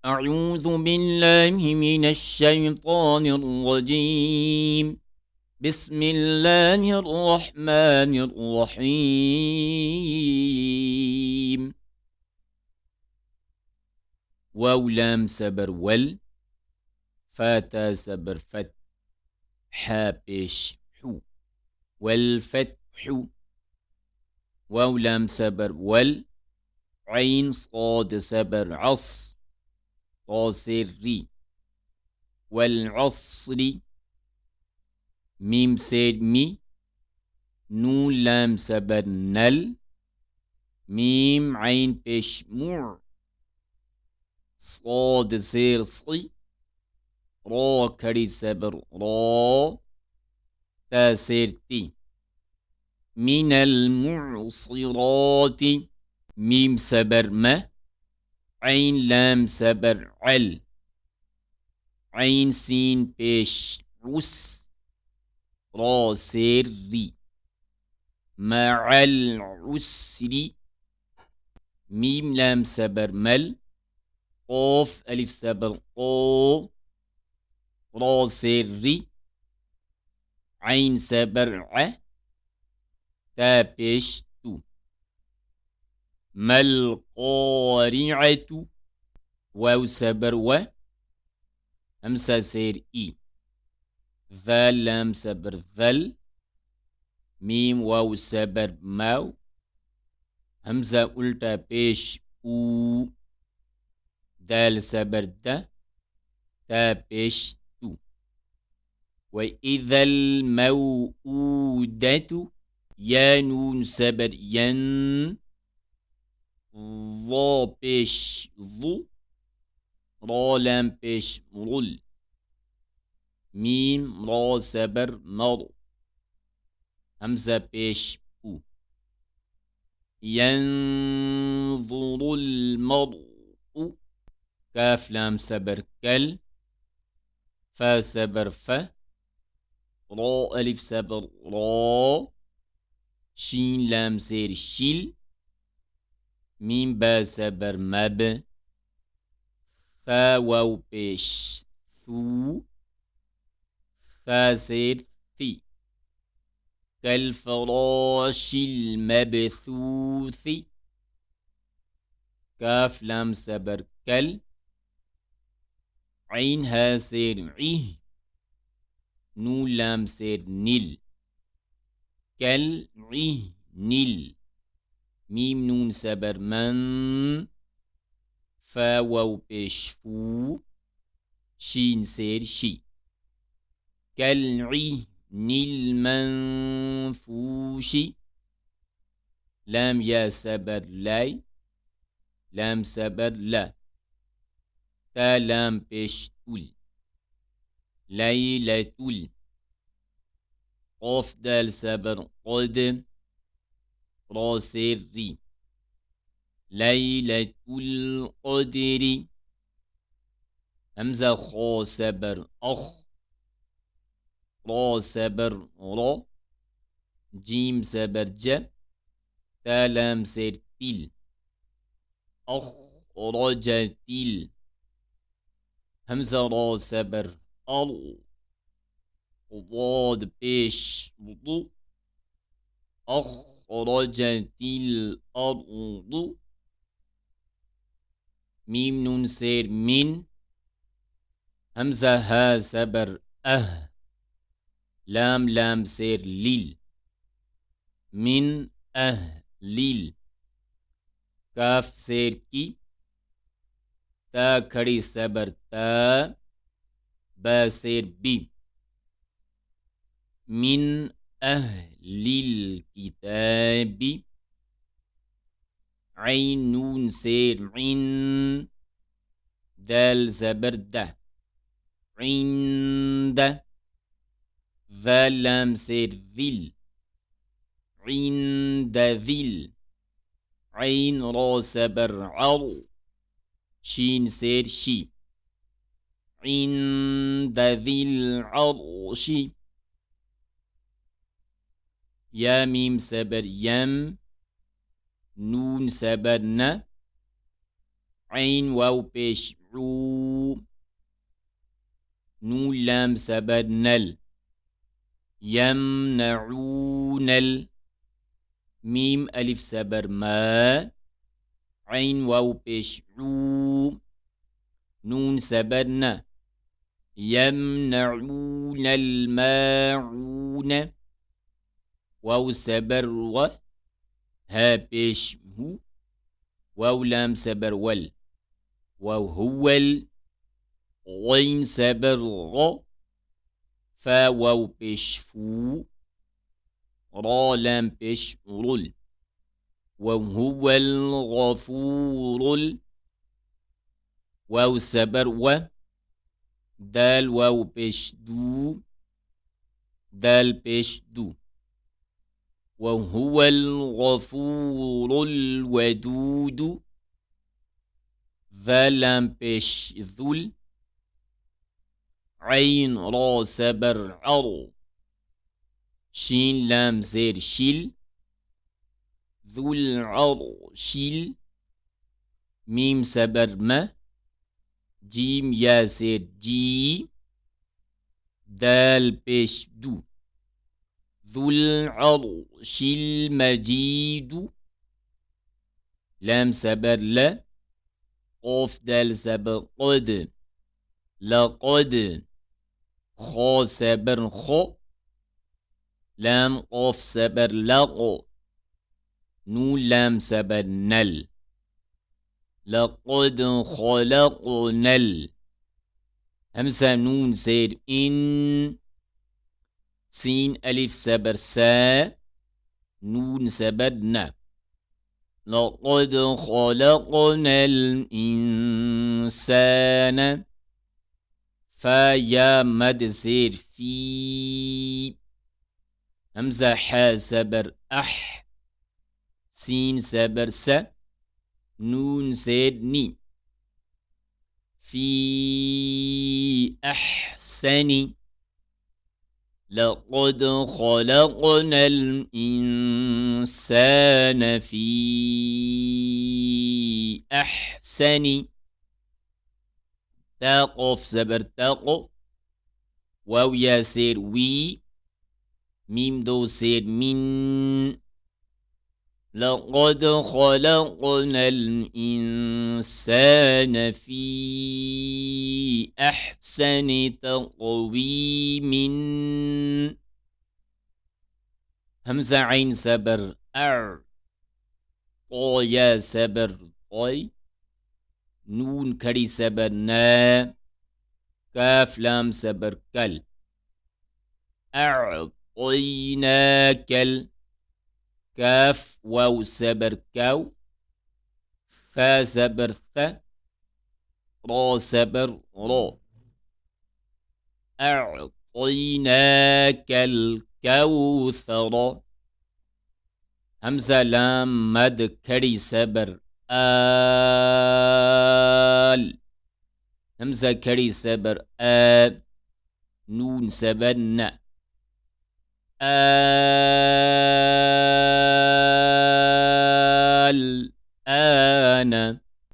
أعوذ بالله من الشيطان الرجيم. بسم الله الرحمن الرحيم. واو لام سبر ول، فاتا سبر فت، حابش حو، والفتح. واو لام سبر ول، عين صاد سبر عص، طاسري، والعصر. ميم سيد مي، نون لام سبر نل، ميم عين بش مع، صاد سير صي، را كري سبر را، تا سير تي. من المعصرات، ميم سبر ما، عين لام سبر عل، عين سين بش عس، را سير ري، مع العسر. ميم لام سبر مل، قاف ألف سبر قو، را سير ري، عين سبر ع، تا بش تو. ما القارعة، واو سبر و، همسة سير إي، ذال لام سبر ذل، ميم واو سبر ماو، همزة ألتا بيش أو، دال سبر دا، تا بيش تو. وإذا الموءودة، يا نون سبر ين، ضا بيش ضو، را لام بيش رل، ميم را سبر مر، همزة بيش أو. ينظر المرء، كاف لام سبر كل، فا سبر ف، را ألف سبر را، شين لام سير شيل، ميم با سبر مب، ثا واو بيش ثو، ثا سير ثي. كالفراش المبثوث، كاف لام سبر كل، عين ها سير عيه، نون لام سير نل، كل عيه نل، ميم نون سبر من، فا واو بيش فو، شين سير شي. كالعيه نل منفوش، لام يا سبر لاي، لام سبر لا، تا لام بيش تول، ليلة تول. قاف دال سبر قد، را سير ري، ليلة القدر. همزة خا سبر أخ، را سبر را، جيم سبر ج، تا لام سير تيل، أخ رجتيل. همزة را سبر أر، ضاد بيش ضو، أخرجت الأرض. ميم نون سير من، همزة ها سبر لام لام سير ليل، من ليل. كاف سير كي، تا खड़ी सबर تا، با سير بي. من أهل الكتاب، عين نون سير عين، دال زبر ده، عند. ذا لام سير ذل، عند ذل. عين را سبر عر، شين سير شي، عند ذي العرش. يا ميم سبر يم، نون سبر ن، عين واو بيش عو. نون لام سبر نل. يمنعون ميم ألف سبر ما. عين واو بيش عو. نون سبرنا. يمنعون الماعون. واو سبر و. ها بيش هو. واو لام سبر ول. واو هو غين سبر غ. فا واو بيش فو. را لام بيش رل. وهو الغفور. واو سبر و. دال واو بيش دو. دال بيش دو. وهو الغفور الودود. ذا لام بيش ذل. عين را سبر عر. شين لام زير شيل. ذو العرش. ميم سبر ما. جيم يا زير جي. دال بيش دو. ذو العرش المجيد. لام سبر لا. قاف دال سبر قد. لقد. خا سبر خو. لام قاف سبر لق. نون لام سبر نل. لقد خلقنا همزة نون زير إن. سين ألف سبر سا. نون سبرنا. لقد خلقنا الإنسان. فا يا مد زير في. همزة حا سبر أح. سين سبر س. نون زير ني. في أحسن. لقد خلقنا الإنسان في أحسن. تاقف زبر تاقو. واو يا سير وي. ميم دو سير من. لقد خلقنا الإنسان في أحسن تقويم. همزة عين سبر أر. طا يا سبر طي. نون كري سبر نا. كاف لام سبر كل. أعطيناك. كاف واو سبر كاو. ثا سبر ثا. را سبر را. أعطيناك الكوثر. همزة لام مد كري سبر آل. همزة كري سبر آ. نون سبن آل. آن.